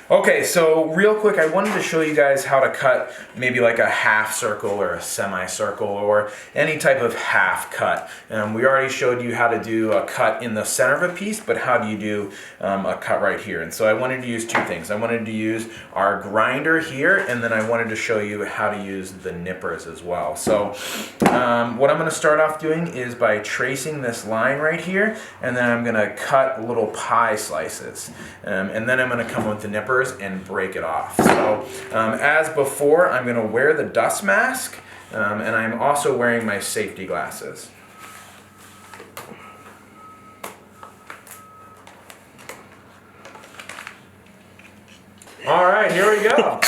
Okay, so real quick, I wanted to show you guys how to cut maybe like a half circle or a semicircle or any type of half cut. We already showed you how to do a cut in the center of a piece, but how do you do a cut right here? And so I wanted to use two things. I wanted to use our grinder here, and then I wanted to show you how to use the nippers as well. So what I'm going to start off doing is by tracing this line right here, and then I'm going to cut little pie slices. And then I'm going to come with the nippers and break it off. So as before, I'm going to wear the dust mask, and I'm also wearing my safety glasses. All right, here we go.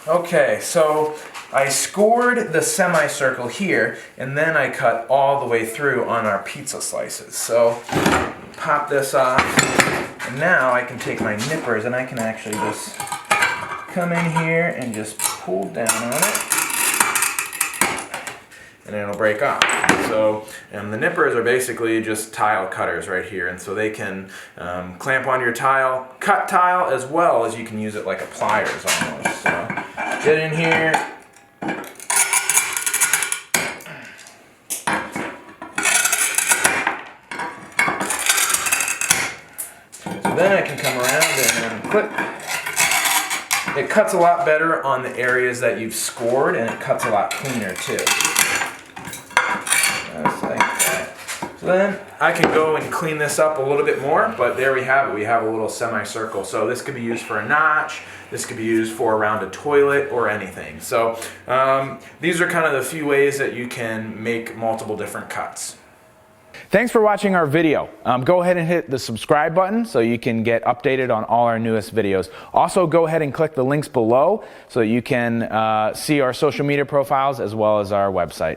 Okay, so I scored the semicircle here, and then I cut all the way through on our pizza slices. So pop this off, and now I can take my nippers and I can actually just come in here and just pull down on it, and it'll break off. So the nippers are basically just tile cutters right here, and so they can clamp on your tile, cut tile, as well as you can use it like a pliers almost. So get in here. So then I can come around and clip. It cuts a lot better on the areas that you've scored, and it cuts a lot cleaner too. Just like that. So then I can go and clean this up a little bit more, but there we have it. We have a little semicircle. So this could be used for a notch. This could be used for around a toilet or anything. So these are kind of the few ways that you can make multiple different cuts. Thanks for watching our video. Go ahead and hit the subscribe button so you can get updated on all our newest videos. Also, go ahead and click the links below so that you can see our social media profiles as well as our website.